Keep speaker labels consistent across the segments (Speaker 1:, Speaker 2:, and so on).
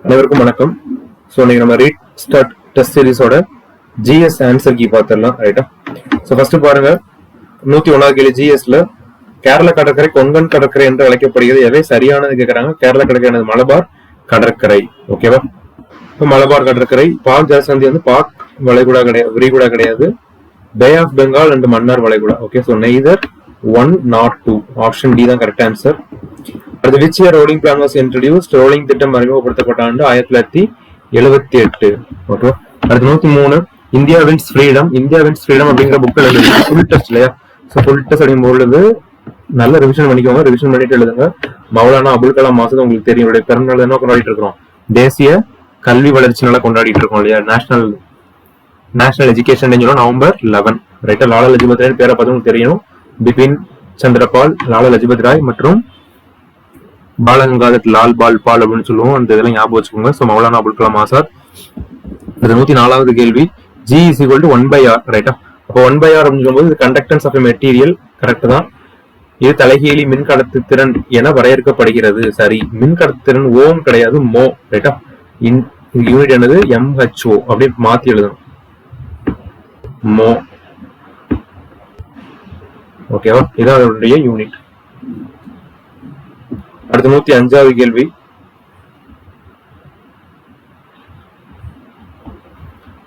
Speaker 1: அனைவருக்கும் வணக்கம். ஸோ இன்னைக்கு நம்ம ரீட் ஸ்டார்ட் டெஸ்ட் சீரிஸோட ஜிஎஸ் ஆன்சர் கீ பார்த்துடலாம். ரைட்டா? ஸோ ஃபர்ஸ்ட் பாருங்க, 101வது கேள்வி ஜிஎஸ்ல கேரள கடற்கரை கொங்கன் கடற்கரை என்று அழைக்கப்படுகிறது. எவை சரியானது கேட்கறாங்க. கேரள கடற்கரை மலபார் கடற்கரை. ஓகேவா? இப்போ மலபார் கடற்கரை. பாக் ஜலசந்தி வந்து பாக் வளைகுடா கிடையாது, விரிகுடா கிடையாது. Bay of Bengal and Mannar வளைகுடா. Okay, so neither 1 nor 2. Option D தான் கரெக்ட் ஆன்சர். அடுத்து which year rolling plan was introduced. Rolling திட்டம் அறிமுகப்படுத்தப்பட்ட ஆண்டு 1978. ஓகே. அடுத்து 103 India wins freedom. India wins freedom அப்படிங்கிற புக்கில் எழுதுங்க. ஃபுல் டெஸ்ட் இல்லையா? ஸோ ஃபுல் டெஸ்ட் அப்படிங்கும்போது நல்ல ரிவிஷன் பண்ணிக்கோங்க. ரிவிஷன் பண்ணிட்டு எழுதுங்க. மௌலானா அபுல் கலாம் ஆசாத் உங்களுக்கு தெரியும், இவருடைய பிறந்தநாள் என்ன கொண்டாடிட்டு இருக்கிறோம். தேசிய கல்வி வளர்ச்சி நாளா கொண்டாடிட்டு இருக்கோம் இல்லையா? National education day November 11. ரைட்டா? லாலா லஜபத் ராய் பேரை பார்த்து உங்களுக்கு தெரியும். பிபின் சந்திரபால், லாலா லஜபத் ராய் மற்றும் பாலகங்காதர் லால் பால் பால் அப்படின்னு சொல்லுவோம். அந்த இதெல்லாம் ஞாபகம் வச்சுக்கோங்க. ஸோ மௌலானா அபுல் கலாம் ஆசாத். அது 104வது கேள்வி. G is equal to 1/r. ரைட்டா? அப்போ 1/r அப்படின்னு சொல்லும்போது இது கண்டக்டன்ஸ் ஆஃப் மெட்டீரியல். கரெக்ட் தான். இது தலைகீழி மின் கடத்து திறன் என வரையறுக்கப்படுகிறது. சரி. மின் கடத்து திறன் ஓம் கிடையாது, மோ. ரைட்டா? யூனிட் என்னது? MHO. அப்படியே மாத்தி எழுதணும். மோ. ஓகேவா? இதான் அதனுடைய யூனிட். அடுத்து 105வது கேள்வி.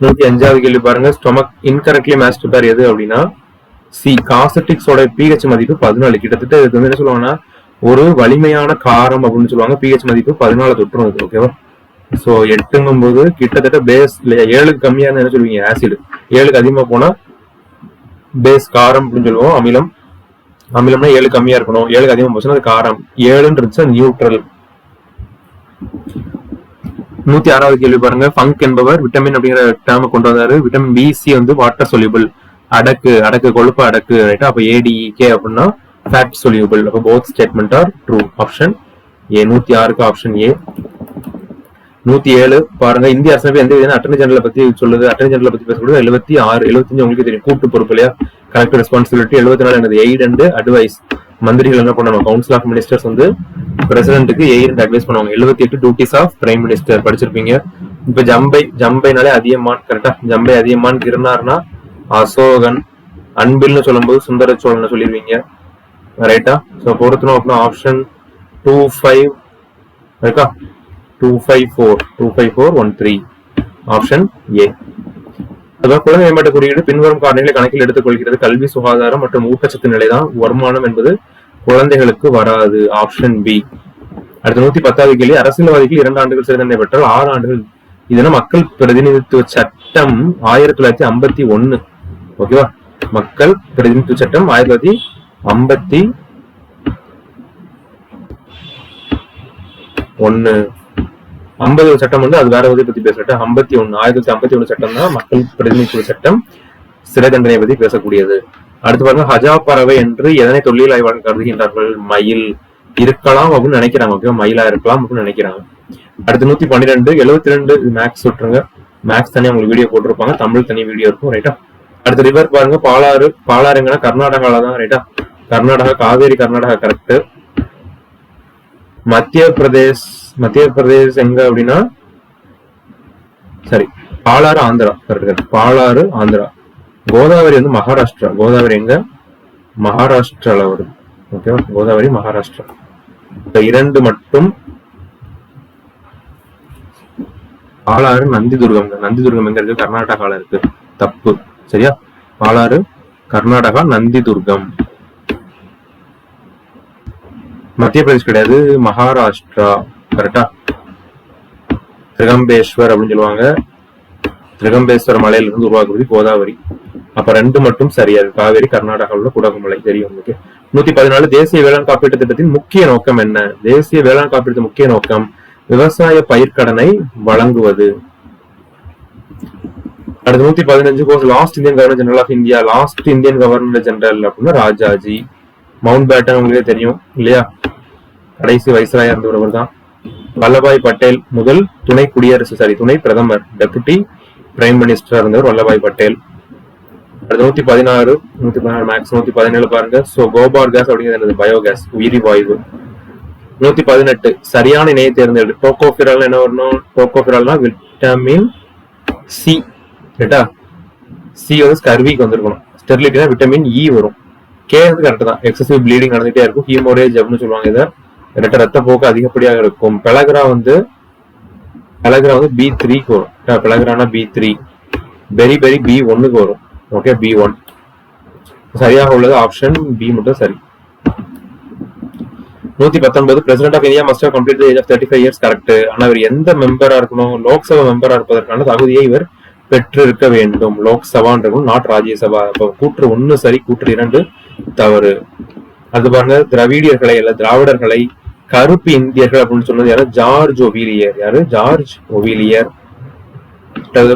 Speaker 1: 105வது கேள்வி பாருங்க. ஸ்டொமக் இன்கரெக்ட்லி மேட்ச்டு பேர் எது அப்படின்னா சி. காசட்டிக்ஸோட pH மதிப்பு 14. கிட்டத்தட்ட இதுக்கு வந்து என்ன சொல்லுவாங்கன்னா ஒரு வலிமையான காரம் அப்படின்னு சொல்லுவாங்க. pH மதிப்பு 14 தொற்றும். ஓகேவா? ஸோ 8ங்கும் போது கிட்டத்தட்ட பேஸ் இல்லையா? 7க்கு கம்மியா இருந்தா என்ன சொல்லுவீங்க? ஆசிட். 7க்கு அதிகமா போனா பேஸ் காரம் அப்படின்னு சொல்லுவோம். அமிலம். அமிலம்னா 7 கம்மியா இருக்கணும். 7க்கு அதிகமா போச்சுன்னா அது காரம். 7ன்னு இருந்துச்சு நியூட்ரல். 106வது கேள்வி பாருங்க. ஃபங்க் என்பவர் விட்டமின் அப்படிங்கிற டேர்மை கொண்டு வந்தாரு. விட்டமின் BC வந்து வாட்டர் சொல்யூபிள். அடக்கு கொழுப்பு அடக்கு. ரைட்டா? அப்ப ADEK அப்படின்னா ஃபேட் சொல்யூபிள். அப்ப both statement are true. Option A. 106க்கு ஆப்ஷன் ஏ. 107 பாருங்க. இந்திய அரசமைப்பு எந்த விதமான அட்டர்னி ஜெனரலை பத்தி சொல்லுது. அட்டர்னி ஜெனரலை பத்தி பேசக்கூடாது. 76. 75 உங்களுக்கு தெரியும், கூட்டு பொறுப்பு இல்லையா? Collective responsibility. 74 என்னது? Eight and advice. மந்திரிகள் என்ன பண்ணணும்? கவுன்சில் ஆஃப் மினிஸ்டர்ஸ் வந்து பிரசிடென்ட்டுக்கு எய்ட் அண்ட் அட்வைஸ் பண்ணுவாங்க. 78 டியூட்டிஸ் ஆஃப் பிரைம் மினிஸ்டர் படிச்சிருப்பீங்க. இப்ப ஜம்பைனாலே அதியமான். கரெக்டா? ஜம்பை அதியமான். கிருநார்னா அசோகன். அன்பில்னு சொல்லும்போது சுந்தர சோழன் சொல்லிருவீங்க. ரைட்டா? ஸோ பொறுத்தணும் அப்படின்னா ஆப்ஷன் 25 இருக்கா? 254 ஆப்ஷன் ஏ. அதாவது குழந்தை மேம்பாட்டு குறியீடு பின்வரும் காரணிகளை கணக்கில் எடுத்துக் கொள்கிறது. கல்வி, சுகாதாரம் மற்றும் ஊட்டச்சத்து நிலைதான். வருமானம் என்பது குழந்தைகளுக்கு வராது. Option B. அடுத்த 110வது கேள்வி. அரசியல்வாதிகள் 2 ஆண்டுகள் சிறை தண்டனை பெற்றால் 6 ஆண்டுகள். இதுனா மக்கள் பிரதிநிதித்துவ சட்டம் 1951. ஓகேவா? மக்கள் பிரதிநிதித்துவ சட்டம் 1951. 50 சட்டம் வந்து அது வேற பத்தி பேசுறேன். 1951 சட்டம் தான் மக்கள் பிரதிநிதித்துவ சட்டம். சிறை தண்டனை பத்தி பேசக்கூடியது. அடுத்து பாருங்க. ஹஜா பறவை என்று எதனை தொழில் ஆய்வாளர்கள் கருதுகின்றார்கள்? மயில் இருக்கலாம் அப்படின்னு நினைக்கிறாங்க. ஓகே, மயிலா இருக்கலாம் அப்படின்னு நினைக்கிறாங்க. அடுத்து 112. 72 மேக்ஸ் சுட்டுருங்க. மேக்ஸ் தனியா உங்களுக்கு வீடியோ போட்டிருப்பாங்க. தமிழ் தனி வீடியோ இருக்கும். ரைட்டா? அடுத்து ரிவர் பாருங்க. பாலாறு எங்கன்னா கர்நாடகால தான். ரைட்டா? கர்நாடகா, காவேரி கர்நாடகா கரெக்ட். மத்திய பிரதேஷ் எங்க அப்படின்னா சரி, பாலாறு ஆந்திரா. கரெக்ட். பாலாறு ஆந்திரா. கோதாவரி வந்து மகாராஷ்டிரா. கோதாவரி எங்க? மகாராஷ்டிரால வருது. ஓகேவா? கோதாவரி மகாராஷ்டிரா. 2 மட்டும். பாலாறு நந்திதுர்கம். நந்திதுர்கம் எங்க இருக்கு? கர்நாடகால இருக்கு. தப்பு. சரியா? பாலாறு கர்நாடகா, நந்திதுர்கம். மத்திய பிரதேஷ் கிடையாது, மகாராஷ்டிரா. கரெக்டா? திரிகம்பேஸ்வர் அப்படின்னு சொல்லுவாங்க. திரிகம்பேஸ்வர மலையில இருந்து உருவாக்குறது கோதாவரி. அப்ப 2 மட்டும் சரியாது. காவேரி கர்நாடகாவில் உள்ள குடகுமலை. தெரியும் உங்களுக்கு. 114. தேசிய வேளாண் காப்பீட்டு திட்டத்தின் முக்கிய நோக்கம் என்ன? தேசிய வேளாண் காப்பீட்டு முக்கிய நோக்கம் விவசாய பயிர்க்கடனை வழங்குவது. அடுத்து 115. Last Indian governor general of India. Last Indian governor general அப்படின்னா ராஜாஜி. மவுண்ட் பேட்டன் உங்களுக்கே தெரியும் இல்லையா? கடைசி வைஸ்ராயா இருந்தவர் தான். வல்லபாய் பட்டேல் முதல் துணை பிரதமர், டெபுட்டி பிரைம் மினிஸ்டர் இருந்தவர் வல்லபாய் பட்டேல். அடுத்து 116 மேக்ஸ். 117 பாருங்க. சோ கோபார் கேஸ் அப்படிங்கிறது பயோகேஸ், உயிரி வாயு. 118 சரியான இணையை தேர்ந்தெடு. டோகோஃபிரால் என்ன வரணும்? டோகோஃபிரால்னா விட்டமின் சி. ரைட்டா? சி வந்து ஸ்கர்விக்கு வந்திருக்கணும். ஸ்டெர்லிட்டினா விட்டமின் இ வரும். கே வந்து கரெக்ட் தான். எக்ஸசிவ் ப்ளீடிங் நடந்துட்டே இருக்கும், ஹீமோரேஜ் அப்படின்னு சொல்லுவாங்க. இதை ரத்த போக்கு அதிகப்படியாக இருக்கும். பெலகிரா வந்து B3க்கு வரும். பெலகிரானா B3, பெரி B1க்கு வரும். ஓகே, B1 சரியாக உள்ளது ஆப்ஷன் பி மட்டும் சரி. 119 president of India must have complete the age of 35 years. Correct. ஆனா இவர் எந்த மெம்பரா இருக்கணும்? லோக்சபா மெம்பரா இருப்பதற்கான தகுதியை இவர் பெற்றிருக்க வேண்டும். லோக்சபான்னு இருக்கும், நாட் ராஜ்யசபா. கூற்று 1 சரி, கூற்று 2 தவறு. அது பாருங்க, திராவிடியர்களை அல்ல திராவிடர்களை கருப்பு இந்தியர்கள் அப்படின்னு சொன்னது யாரு? ஜார்ஜ் ஒவிலியர். யாரு? ஜார்ஜ் ஒவிலியர்.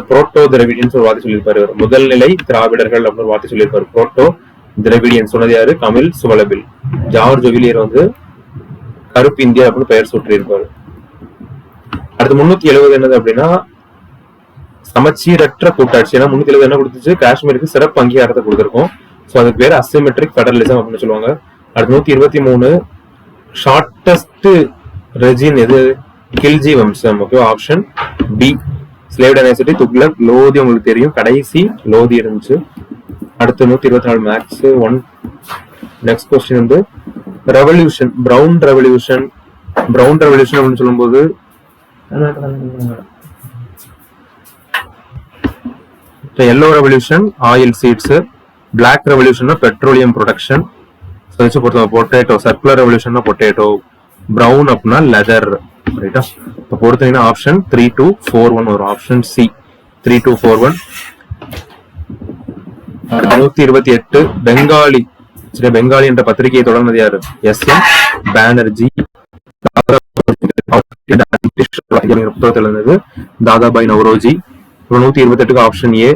Speaker 1: புரோட்டோ திராவிடியன் ஒரு வார்த்தை சொல்லியிருப்பாரு. முதல் நிலை திராவிடர்கள் அப்படின்னு ஒரு வார்த்தை சொல்லியிருப்பாரு. புரோட்டோ திராவிடியன் சொன்னது யாரு? கமில் சுவலபில். ஜார்ஜ் ஒவிலியர் வந்து கருப்பு இந்தியா அப்படின்னு பெயர் சுற்றியிருப்பாரு. அடுத்து 370 என்னது அப்படின்னா சமச்சீரற்ற கூட்டாட்சி. ஏன்னா 370 என்ன கொடுத்துச்சு? காஷ்மீருக்கு சிறப்பு அங்கீகாரத்தை கொடுத்திருக்கோம். சோ அதுக்கு பேர் அசிமெட்ரிக் பெடரலிசம் அப்படின்னு சொல்லுவாங்க. அடுத்து 123 ஷார்டஸ்ட் ரெஜின் எது? கில்ஜி வம்சம். Okay, option B. Slave dynasty, Tughlaq, Lodi உங்களுக்கு தெரியும், கடைசி லோதி இருந்துச்சு. அடுத்து 124 மேக்ஸ் 1. நெக்ஸ்ட் கொஸ்டின் வந்து revolution, brown revolution. Brown revolution அப்படின்னு சொல்லும்போது yellow revolution oil seeds, black revolution petroleum production, potato, circular revolution potato, brown அப்படின்னா லெதர். ரைட்டா? இப்போ பொறுத்தீங்கன்னா ஆப்ஷன் 3241 வரும். Option C 3241. 128 பெங்காலி. சரி, பெங்காலி என்ற பத்திரிகையை தொடர்ந்தது யாரு? SM பானர்ஜி. புத்தகத்தில் இருந்தது தாதாபாய் நவ்ரோஜி. 128க்கு ஆப்ஷன் ஏ.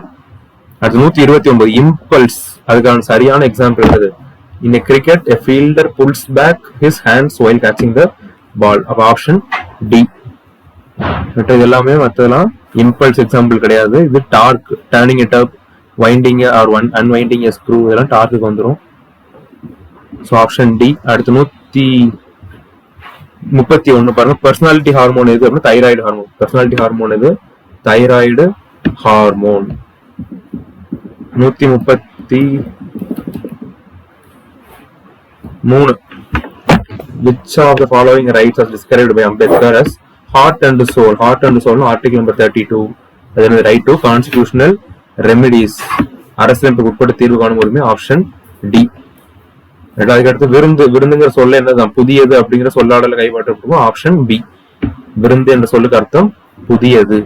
Speaker 1: அடுத்து 129 இம்பல்ஸ். அதுக்கான சரியான எக்ஸாம்பிள் என்னது? In a cricket, a fielder pulls back his hands while catching the ball. அப்ப ஆப்ஷன் டி. இது எல்லாமே மத்ததெல்லாம் இம்பல்ஸ் எக்ஸாம்பிள் கிடையாது. இது torque, turning it up, winding or unwinding a screw, இதெல்லாம் டார்க்கு வந்துடும். So option D. அடுத்து 131 பாருங்க, பர்சனாலிட்டி ஹார்மோன் எது அப்படின்னா தைராய்டு ஹார்மோன். பர்சனாலிட்டி ஹார்மோன் எது? Thyroid hormone. 133 which of the following rights was described by Ambedkar as heart and soul? Heart and soul article number 32. அது right to constitutional remedies, அரசியலமைப்புக்கு உட்பட்ட தீர்வு காணும் உரிமை. Option D. அதுக்கடுத்து விருந்து. விருந்துங்கிற சொல்ல என்னதான்? புதியது அப்படிங்கிற சொல்லாடல கைப்பற்றப்படும். Option B. விருந்து என்ற சொல்லுக்கு அர்த்தம் புதியது.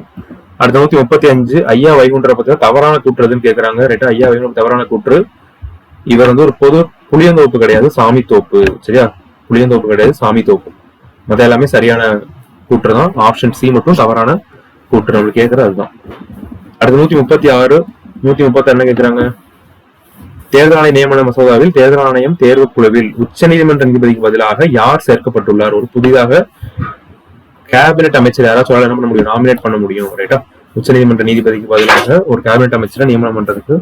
Speaker 1: அடுத்த 135 ஐயா வைகுண்டரை பத்தி தவறான கூற்றுதுன்னு கேக்குறாங்க. ரைட்டா? ஐயா வைகுண்டர் தவறான கூற்று. இவர் வந்து ஒரு பொது புளியந்தோப்பு கிடையாது, சாமி தோப்பு. சரியா? புளியந்தோப்பு கிடையாது, சாமி தோப்பு. மத்த எல்லாமே சரியான கூற்று தான். ஆப்ஷன் சி மட்டும் தவறான கூற்று. நம்மளுக்கு கேட்கறது அதுதான். அடுத்து 136 130 என்ன கேட்கிறாங்க? தேர்தல் ஆணைய நியமன மசோதாவில் தேர்தல் ஆணையம் தேர்வு குழுவில் உச்ச நீதிமன்ற நீதிபதிக்கு பதிலாக யார் சேர்க்கப்பட்டுள்ளார்? ஒரு புதிதாக கேபினெட் அமைச்சர் யாராச்சும் என்ன பண்ண முடியும்? நாமினேட் பண்ண முடியும். ரைட்டா? உச்ச நீதிமன்ற நீதிபதிக்கு பதிலாக ஒரு கேபினெட் அமைச்சரை நியமனம் பண்றதுக்கு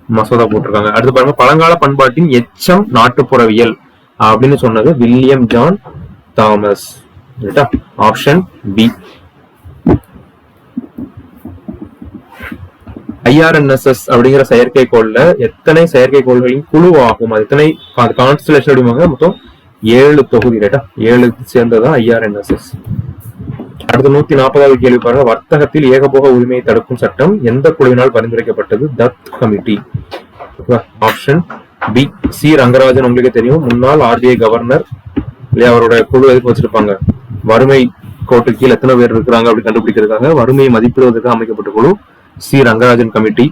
Speaker 1: மசோதா போட்டிருக்காங்க. அடுத்து பாருங்க, பழங்கால பண்பாட்டின் எச்சம் நாட்டுப்புறவியல் அப்படின்னு சொன்னது William John Thomas. Option B. IRNSS அப்படிங்கிற செயற்கைக்கோள்ல எத்தனை செயற்கைக்கோள்களின் குழுவாகும்? அது எத்தனை கான்ஸ்டலேஷன் அப்படிங்க? மொத்தம் 7 தொகுதி. ரைட்டா? 7 சேர்ந்ததான் IRNSS. அடுத்து 140வது கேள்வி பாருங்க, வர்த்தகத்தில் ஏகபோக உரிமையை தடுக்கும் சட்டம் எந்த குழுவினால் பரிந்துரைக்கப்பட்டது? Dutt committee. Option B. C Rangarajan. உங்களுக்கு தெரியும், முன்னாள் RBI கவர்னர் இல்லையா? அவரோட குழு எதுக்கு வச்சிருப்பாங்க? வறுமை கோட்டு கீழ் எத்தனை பேர் இருக்கிறாங்க அப்படி கண்டுபிடிக்கிறதுக்காக வறுமையை மதிப்பிடுவதற்காக அமைக்கப்பட்ட குழு சி ரங்கராஜன் கமிட்டி.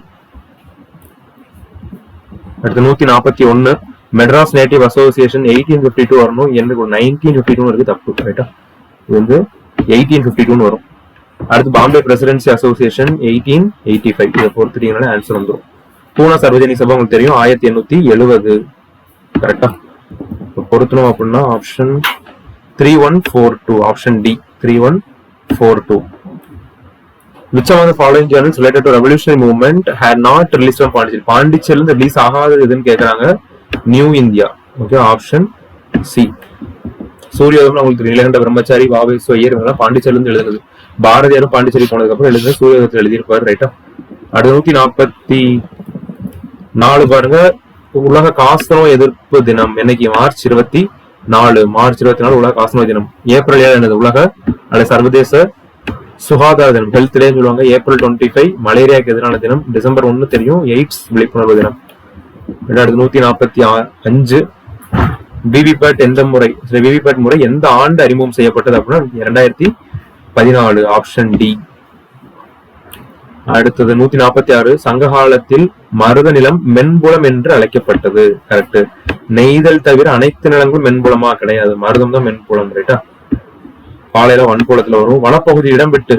Speaker 1: அடுத்து 141 மெட்ராஸ் நேட்டிவ் அசோசியேஷன் 1852 வரணும். எனக்கு 1952 இருக்கு, தப்பு. ரைட்டா? இது வந்து 1852 வரும். அடுத்து பாம்பே பிரசிடென்சி அசோசியேஷன் 1885. இதை பொறுத்துட்டீங்கன்னா ஆன்சர் வந்துடும். பூனா சர்வஜனி சபா உங்களுக்கு தெரியும் 1870. கரெக்டா? பொருத்தணும் அப்படின்னா option 3142. Option D 3142. Which of the following journals related to revolutionary movement had not released from Pondicherry? பாண்டிச்சேரில இருந்து ரிலீஸ் ஆகாதது எதுன்னு கேக்குறாங்க? New India. Okay, option C. சூரியோதயம் உங்களுக்கு நீலகண்ட பிரம்மச்சாரி, வாவேசு ஐயர் இவங்க பாண்டிச்சேரியில இருந்து எழுதுனது. பாரதியாரும் பாண்டிச்சேரி போனதுக்கு அப்புறம் எழுதுனது சூரியோதயத்தில் எழுதியிருப்பாரு. ரைட்டா. அடுத்து 144 பாருங்க. உலக காசநோய் எதிர்ப்பு தினம் என்னைக்கு? மார்ச் 24. மார்ச் 24 உலக காசநோய் தினம். ஏப்ரல் 7 என்னது? உலக அல்லது சர்வதேச சுகாதார தினம், ஹெல்த் டேன்னு சொல்லுவாங்க. ஏப்ரல் 25 மலேரியாவுக்கு எதிரான தினம். டிசம்பர் 1 தெரியும், எய்ட்ஸ் விழிப்புணர்வு தினம். அடுத்து 145 விவிபேட் எந்த முறை? விவிபேட் முறை எந்த ஆண்டு அறிமுகம் செய்யப்பட்டது அப்படின்னா 2014. Option D. அடுத்தது 146 சங்க காலத்தில் மருத நிலம் மென்புலம் என்று அழைக்கப்பட்டது. கரெக்ட். நெய்தல் தவிர அனைத்து நிலங்களும் மென்புலமா? கிடையாது, மருதம் தான் மென்புலம். ரைட்டா. பாலையில வன்புலத்துல வரும். வனப்பகுதி இடம் விட்டு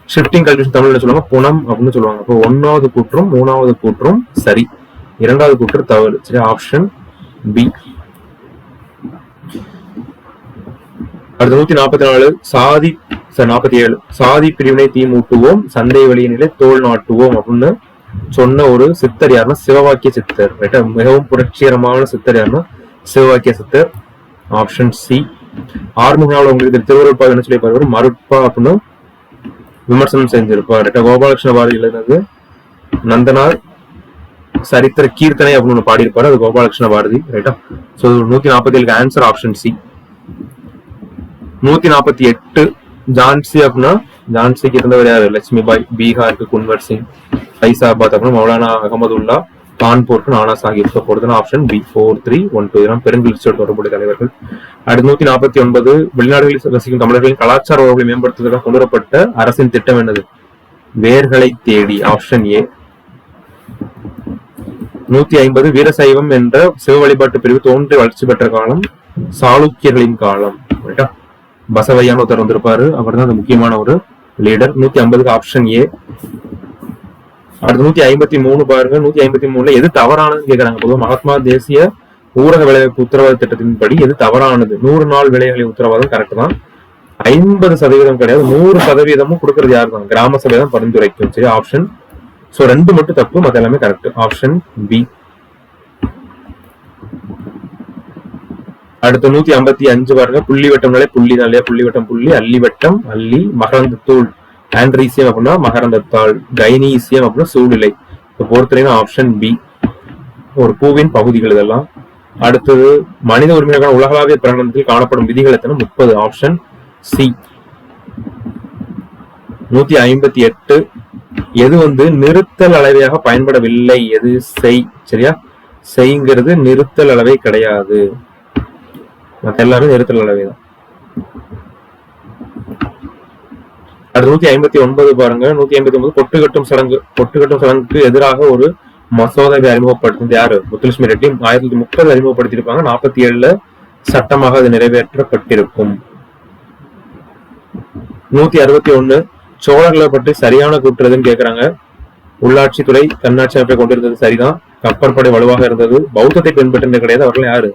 Speaker 1: ஷிப்டிங் கல்டிவேஷன் தமிழ்ல சொல்லுவாங்க, புனம் அப்படின்னு சொல்லுவாங்க. அப்போ 1வது கூற்றும் 3வது கூற்றும் சரி, 2வது கூற்று தவறு. சரி, ஆப்ஷன் பி. அடுத்து 144 47 சாதி பிரிவினை தீமூட்டுவோம், சந்தை வழியினிலே தோல் நாட்டுவோம் அப்படின்னு சொன்ன ஒரு சித்தர் யாருன்னா சிவவாக்கிய சித்தர். ரைட்டா. மிகவும் புரட்சிகரமான சித்தர் யாருன்னா சிவவாக்கிய சித்தர். Option C. ஆறுமுகனால உங்களுக்கு திருவருட்பா என்ன சொல்லி பாரு, மருட்பா அப்படின்னு விமர்சனம் செஞ்சிருப்பார். கோபாலகிருஷ்ண பாரதி எழுதினது நந்தனார் சரித்திர கீர்த்தனை அப்படின்னு பாடியிருப்பாரு, அது கோபாலகிருஷ்ண பாரதி. ரைட்டா. So 147 answer option C. 148 Jhansi அப்படின்னா ஜான்சிக்கு இருந்தவர் யாரு? லட்சுமிபாய். பீகாருக்கு குன்வர் சிங். ஃபைசாபாத் அப்படின்னா மௌலானா அகமதுல்லா. கான்பூருக்கு நானா சாஹிப். பொறுத்தன option B. 4312 இதெல்லாம் பெருங்கிழ்ச்சியோடு தொடர்புடைய தலைவர்கள். அடுத்து 149 வெளிநாடுகளில் வசிக்கும் தமிழர்களின் கலாச்சார உறவுகளை மேம்படுத்துவதற்காக கொண்டு வரப்பட்ட அரசின் திட்டம் என்னது? வேர்களை தேடி. Option A. 150 வீரசைவம் என்ற சிவ வழிபாட்டு பிரிவு தோன்றி வளர்ச்சி பெற்ற காலம் சாளுக்கியர்களின் காலம். பசவையான ஒருத்தர் வந்திருப்பாரு, அவர் தான் அந்த முக்கியமான ஒரு லீடர். 150 option A. அடுத்து 153 பாருங்க. 153 எது தவறானதுன்னு கேக்குறாங்க. பொதுவாக மகாத்மா தேசிய ஊரக வேலைவாய்ப்பு உத்தரவாத திட்டத்தின்படி எது தவறானது? 100 நாள் வேலைகளை உத்தரவாதம் கரெக்ட் தான். 50% கிடையாது, 100% கொடுக்கறது யாரு தான்? கிராம சபை தான் பரிந்துரைக்கும். சரி, ஆப்ஷன். சோ 2 மட்டும் தப்பு, மத்த எல்லாமே கரெக்ட். Option B. அடுத்து 155 பாருங்க. புள்ளி வட்டம்னாலே புள்ளி தான் இல்லையா? புள்ளி வட்டம் புள்ளி, அல்லி வட்டம் அல்லி, மகரந்தத்தூள் ஆண்ட்ரீசியம் அப்படின்னா மகரந்தத்தாள், கைனீசியம் அப்படின்னா சூழ்நிலை. பொறுத்தவரைக்கும் ஆப்ஷன் பி. ஒரு பூவின் பகுதிகள் இதெல்லாம். அடுத்தது மனித உரிமைகளுக்கான உலகளாவிய பிரகடனத்தில் காணப்படும் விதிகள் எத்தனை? 30. Option C. 158 எது நிறுத்தல் அளவையாக பயன்படவில்லை? எது? செய். சரியா? செய்ங்கிறது நிறுத்தல் அளவை கிடையாது, மற்ற எல்லாரும் நிறுத்தல் அளவை தான். அடுத்து 159 பாருங்க. 159 பொட்டு கட்டும் சடங்குக்கு எதிராக ஒரு மசோதாவை அறிமுகப்படுத்தினது யாரு? முத்துலட்சுமி ரெட்டி. 1930 அறிமுகப்படுத்தியிருப்பாங்க. 47 சட்டமாக அது நிறைவேற்றப்பட்டிருக்கும். 161 சோழர்களை பற்றி சரியான கூற்றுதுன்னு கேக்குறாங்க. உள்ளாட்சித்துறை தன்னாட்சி அமைப்பை கொண்டிருந்தது சரிதான். கப்பற்படை வலுவாக இருந்தது. பௌத்தத்தை பின்பற்றினது கிடையாது. அவர்கள் யாரு?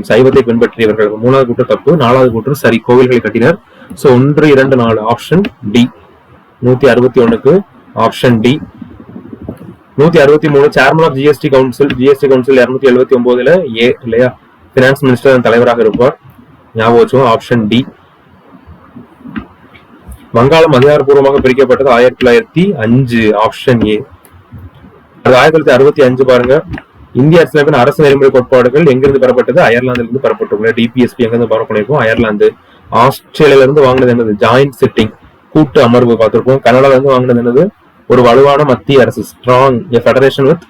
Speaker 1: சைவத்தை பின்பற்றியவர்கள். 3வது கூற்று தப்பு, 4வது கூற்று சரி. கோவில்களை கட்டினர். So 1, 2, 4 option D. 161க்கு option D. 163 chairman of GST council 279 A இல்லையா? பினான்ஸ் மினிஸ்டர் தலைவராக இருப்பார். ஞாபகம் வச்சுக்கோங்க. Option D. வங்காளம் அதிகாரப்பூர்வமாக பிரிக்கப்பட்டது 1905. Option A. 1965 பாருங்க. இந்திய அரசியலமைப்பின் அரசு நெறிமுறை கோட்பாடுகள் எங்கிருந்து பெறப்பட்டது? அயர்லாந்துல இருந்து பெறப்பட்டுள்ள. டிபிஎஸ்பி எங்கிருந்து பெறப்பட்டிருக்கும்? அயர்லாந்து. ஆஸ்திரேலியால இருந்து வாங்கினது என்னது? ஜாயிண்ட் சிட்டிங், கூட்டு அமர்வு பார்த்திருப்போம். கனடால இருந்து வாங்கினது என்னது? ஒரு வலுவான மத்திய அரசு, strong federation with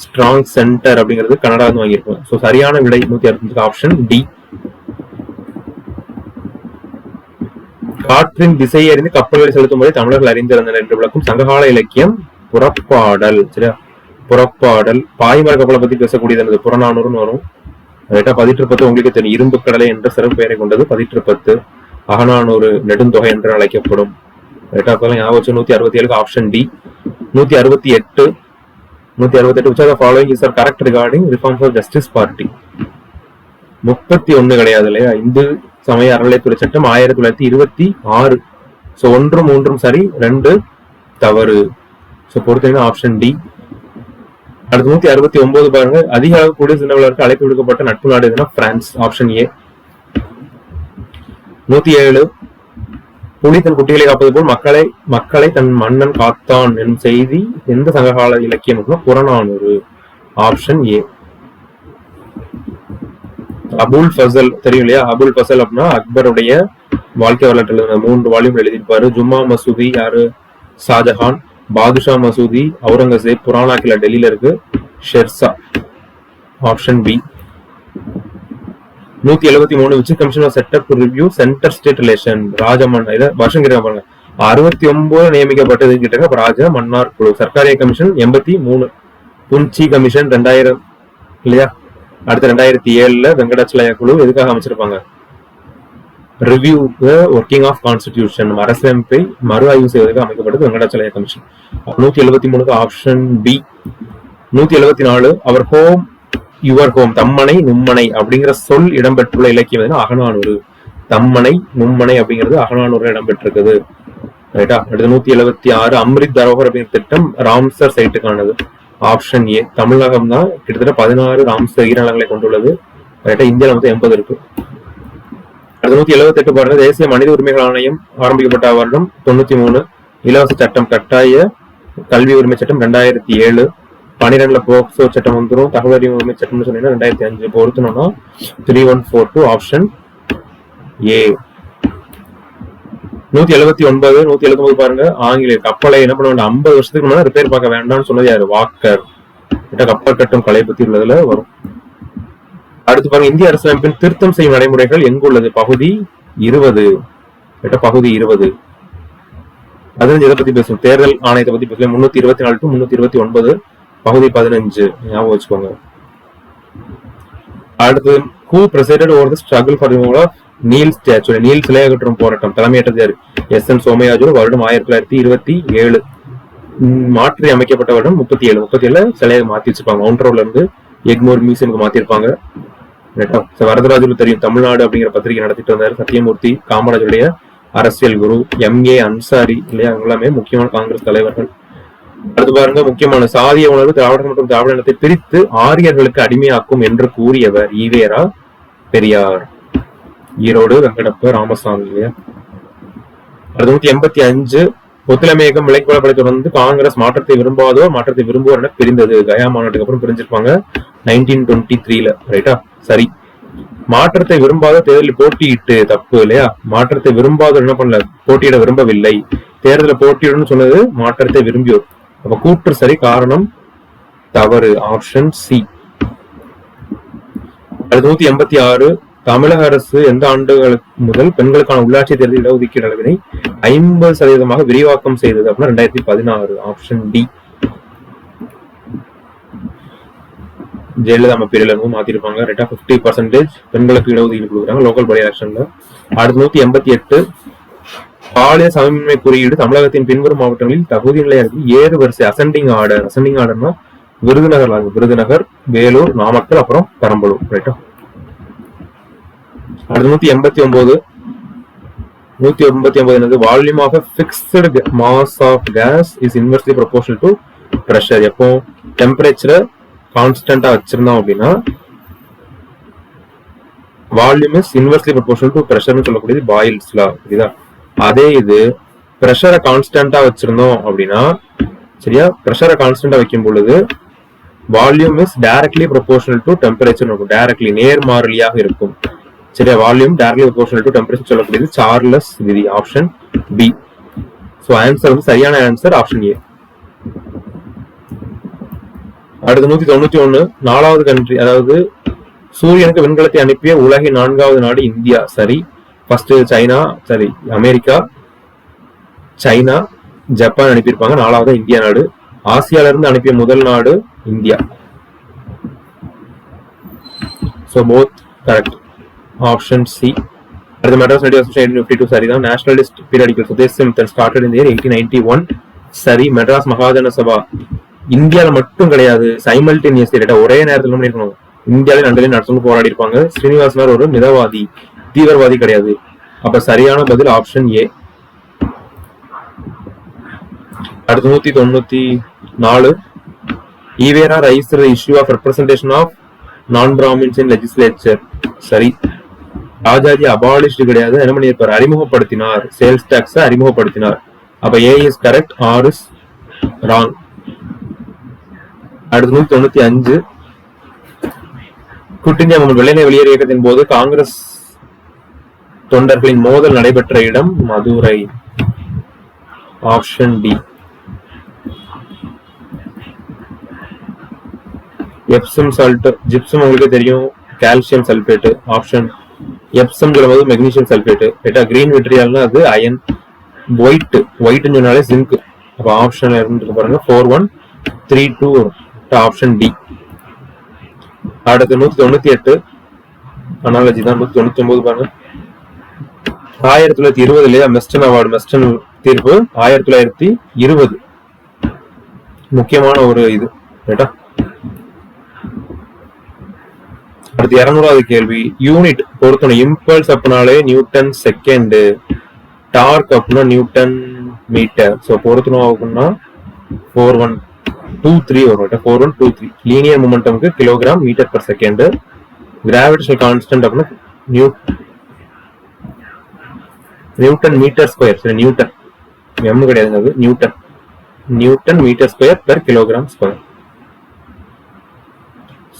Speaker 1: strong centre அப்படிங்கிறது கனடா இருந்து வாங்கியிருப்போம். சோ சரியான விடை 165 ஆப்ஷன் டி. காற்றின் திசையை அறிந்து கப்பல்களை செலுத்தும் போது தமிழர்கள் அறிந்திருந்தனர் என்று விளக்கும் சங்ககால இலக்கியம் புறப்பாடல். சரியா? புறப்பாடல். பாய்மர கப்பலை பத்தி பேசக்கூடியது புறநானூறுன்னு வரும். 1810 உங்களுக்கு தெரியும், இரும்பு கடலை என்ற சிறப்பு பெயரை கொண்டது 1810. அகநானூறு நெடுந்தொகை என்று அழைக்கப்படும். ஞாபகம் 167 option D. 168 which are the following is correct regarding reforms of justice party? 31 கிடையாது இல்லையா? இந்து சமய அறநிலையத்துறை சட்டம் 1926. சோ 1, 3 சரி, 2 தவறு. சோ பொறுத்தவரைக்கும் ஆப்ஷன் டி. அடுத்து 169 பாருங்க. அதிக அளவு குடியரசு தலைவருக்கு அழைப்பு விடுக்கப்பட்ட நட்பு நாடு எதுனா பிரான்ஸ். Option A. 107 புலி தன் குட்டிகளை காப்பது போல் மக்களை தன் மன்னன் காத்தான் என்னும் செய்தி எந்த சங்ககால இலக்கியம் புறநானூறு. Option A. அபுல் ஃபசல் தெரியும் இல்லையா? அபுல் ஃபசல் அப்படின்னா அக்பருடைய வாழ்க்கை வரலாற்று 3 வால்யூம் எழுதியிருப்பாரு. ஜும்மா மசூதி யாரு? ஷாஜஹான். பாதுஷா மசூதி அவுரங்கசீப். புராணா கிலா டெல்லியில இருக்கு. Shershah. Option B. 173 which commission set up to review centre state relation. Rajamannar இதை வருஷம் கிட்ட பாருங்க. 69 நியமிக்கப்பட்டது கிட்ட ராஜ மன்னார் குழு. சர்க்காரிய கமிஷன் 83. புன்சி கமிஷன் 2000 இல்லையா? அடுத்த 2007 வெங்கடாச்சலயா குழு எதுக்காக அமைச்சிருப்பாங்க? ரிவ்யூ ஒர்க்கிங் ஆஃப் கான்ஸ்டிடியூஷன், அரசமைப்பை மறு ஆய்வு செய்வதற்கு அமைக்கப்பட்டது வெங்கடாச்சலயா கமிஷன். 173 option B. 174 அவர் ஹோம் யுவர் ஹோம், தம்மனை நும்மனை அப்படிங்கிற சொல் இடம்பெற்றுள்ள இலக்கியம் அகநானூறு. தம்மனை நும்மனை அப்படிங்கிறது அகநானூறு இடம்பெற்றிருக்குது. ரைட்டா? அடுத்து 176 அம்ரித் தரோகர் அப்படிங்கிற திட்டம் ராம்சர் சைட்டுக்கானது. Option A. தமிழகம் தான் கிட்டத்தட்ட 16 ராம்சர் ஈரநிலங்களை கொண்டுள்ளது. ரைட்டா? இந்தியாவில் மொத்தம் 80 இருக்கு. அடுத்து 178 பாருங்க. தேசிய மனித உரிமைகள் ஆணையம் ஆரம்பிக்கப்பட்ட வருடம் 93. இலவச சட்டம் கட்டாய கல்வி உரிமை சட்டம் 2007. 12 போக்சோ சட்டம் வந்துடும். தகவல் அறிவு உரிமை சட்டம்னு சொன்னீங்கன்னா 2005. பொறுத்தணும்னா 3142 ஆப்ஷன் ஏ. 179 179 பாருங்க. ஆங்கிலேயர் கப்பலை என்ன பண்ண வேண்டாம், 50 வருஷத்துக்கு முன்னாடி ரிப்பேர் பார்க்க வேண்டாம்னு சொன்னது யாரு? வாக்கர். கப்பல் கட்டும் கலை பத்தி உள்ளதுல வரும். அடுத்து பாருங்க. இந்திய அரசியலமைப்பின் திருத்தம் செய்யும் நடைமுறைகள் எங்கு உள்ளது? பகுதி 20. பகுதி 20. 15 இதை பத்தி பேசும். தேர்தல் ஆணையத்தை பத்தி பேசலாம். 324 to 329. பகுதி 15 ஞாபகம் வச்சுக்கோங்க. அடுத்து who presided over the struggle for removal of Neill statue, Neill சிலை அகற்றும் போராட்டம் தலைமையேற்றது யாரு? எஸ்.என். சோமயாஜுலு. வருடம் 1927. மாற்றி அமைக்கப்பட்ட வருடம் 37 சிலையை மாத்தி வச்சிருப்பாங்க. மவுண்ட் இருந்து எக்மோர் மியூசியமுக்கு மாத்திருப்பாங்க. வரதராஜுலு தெரியும், தமிழ்நாடு அப்படிங்கிற பத்திரிகை நடத்திட்டு வந்தாரு. சத்தியமூர்த்தி காமராஜருடைய அரசியல் குரு. எம்.ஏ. அன்சாரி இல்லையா? எல்லாமே முக்கியமான காங்கிரஸ் தலைவர்கள். அடுத்து பாருங்க. முக்கியமான சாதிய உணர்வு திராவிடர் மற்றும் திராவிட இனத்தை பிரித்து ஆரியர்களுக்கு அடிமையாக்கும் என்று கூறியவர் ஈவேரா பெரியார். ஈரோடு வெங்கடப்ப ராமசாமி இல்லையா? 185 ஒத்துழைமையகம் விலைக்கொள்ளப்படை தொடர்ந்து காங்கிரஸ் மாற்றத்தை விரும்பாதோர் மாற்றத்தை விரும்புவோர் என பிரிந்தது. கயா மாநாட்டுக்கு அப்புறம் பிரிஞ்சிருப்பாங்க 1923. ரைட்டா? சரி. மாற்றத்தை விரும்பாத தேர்தலில் போட்டியிட்டு தப்பு இல்லையா? மாற்றத்தை விரும்பாதோர் என்ன பண்ணல? போட்டியிட விரும்பவில்லை. தேர்தலில் போட்டியிடணும்னு சொன்னது மாற்றத்தை விரும்பியோர். அப்ப கூற்று சரி, காரணம் தவறு. Option C. 186 தமிழக அரசு எந்த ஆண்டுகளுக்கு முதல் பெண்களுக்கான உள்ளாட்சி தேர்தல் இடஒதுக்கீடு அளவினை 50% விரிவாக்கம் செய்தது அப்படின்னா 2016. Option D. ஜெயலலிதா பீரியட்ல மாத்திருப்பாங்க. 50% பெண்களுக்கு இடஒதுக்கீடு கொடுக்குறாங்க லோக்கல் பாடி எலெக்ஷன்ல. அடுத்து 188 பாலிய சமமின்மை குறியீடு தமிழகத்தின் பின்வரும் மாவட்டங்களில் தகுதி நிலையாக ஏறு வரிசை அசெண்டிங் ஆர்டர். அசெண்டிங் ஆர்டர்னா விருதுநகர், வேலூர், நாமக்கல், அப்புறம் பெரம்பலூர். ரைட்டா? அடுத்து 189 என்னது? Volume of fixed mass of gas is inversely proportional to pressure. எப்போ டெம்பரேச்சரை கான்ஸ்டன்டா வச்சிருந்தோம் அப்படின்னா volume is inversely proportional to பிரஷர்னு சொல்லக்கூடியது பாயில்ஸ் லா. இதுதான். அதே இது பிரஷரை கான்ஸ்டன்டா வச்சிருந்தோம் அப்படின்னா சரியா? பிரஷரை கான்ஸ்டன்டா வைக்கும் பொழுது volume is directly proportional to temperature இருக்கும். டைரக்ட்லி நேர்மாறிலியாக இருக்கும். சரியா? Volume directly proportional to temperature சொல்லக்கூடியது சார்லஸ் விதி. Option B. சோ ஆன்சர் வந்து சரியான ஆன்சர் ஆப்ஷன் ஏ. அடுத்து 191 4வது கண்ட்ரி, அதாவது சூரியனுக்கு விண்கலத்தை அனுப்பிய உலகின் 4வது நாடு இந்தியா. சரி. ஃபர்ஸ்ட் சைனா, சரி அமெரிக்கா, சைனா, ஜப்பான் அனுப்பியிருப்பாங்க. 4வது இந்தியா நாடு. ஆசியால இருந்து அனுப்பிய முதல் நாடு India. So both correct. Option C. அடுத்த மெட்ராஸ் ரேடியோ அசோசியேஷன் 52 சரிதான். Nationalist periodical Swadesam started in year 1891. சரி. மெட்ராஸ் மகாஜன சபா இந்தியாவில மட்டும் கிடையாது, சைமல்டேனியஸ் ஒரே நேரத்தில் பண்ணிருக்கணும். இந்தியாவில நண்டலையும் நடந்து போராடி இருப்பாங்க. ஸ்ரீனிவாசனார் ஒரு மிதவாதி, தீவிரவாதி கிடையாது. அப்ப சரியான பதில் ஆப்ஷன் ஏ. அடுத்து 194 EVR raised the issue of representation of non Brahmins in legislature. சரி. ராஜாஜி அபாலிஷ்டு கிடையாது, என்ன பண்ணியிருப்பார், அறிமுகப்படுத்தினார், சேல்ஸ் டாக்ஸ் அறிமுகப்படுத்தினார். அப்ப A is correct, R is wrong. அடுத்து 195 குட் இந்தியா மூவ்மெண்ட் வெள்ளையனே வெளியேறு இயக்கத்தின் போது காங்கிரஸ் தொண்டர்களின் மோதல் நடைபெற்ற இடம் Madurai. Option D. Epsom salt, gypsum உங்களுக்கு தெரியும், கால்சியம் சல்பேட். ஆப்ஷன் எப்சம் சொல்லும்போது மெக்னீசியம் சல்பேட். ரைட்டா, கிரீன் விட்ரியால்னா அது அயன். ஒயிட்னு சொன்னாலே ஜிங்க். அப்ப ஆப்ஷன் இருந்து பாருங்க 4132 வரும். Option D. அடுத்து 198 அனாலஜி தான். 199 பாருங்க. 1920 மெஸ்டன் அவார்டு, மெஸ்டன் தீர்ப்பு 1920. முக்கியமான ஒரு இது. ரைட்டா. அடுத்து 200வது கேள்வி. யூனிட் பொருத்தணும். இம்பல்ஸ் அப்படின்னாலே நியூட்டன் செகண்ட், டார்க் அப்படின்னா நியூட்டன் மீட்டர். ஸோ பொருத்தணும் அப்படின்னா 4123 வரும். 4123. லீனியர் மொமெண்டமுக்கு kilogram metre per second. Gravitational constant அப்படின்னா நியூட்டன் மீட்டர் ஸ்கொயர். சரி, நியூட்டன் எம் கிடையாதுங்க, அது newton. Newton metre square per kilogram square.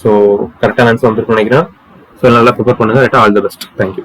Speaker 1: So கரெக்டான ஆன்சர் வந்துருக்குன்னு நினைக்கிறேன். ஸோ நல்லா ப்ரிப்பேர் பண்ணுங்க. All the best. தேங்க்யூ.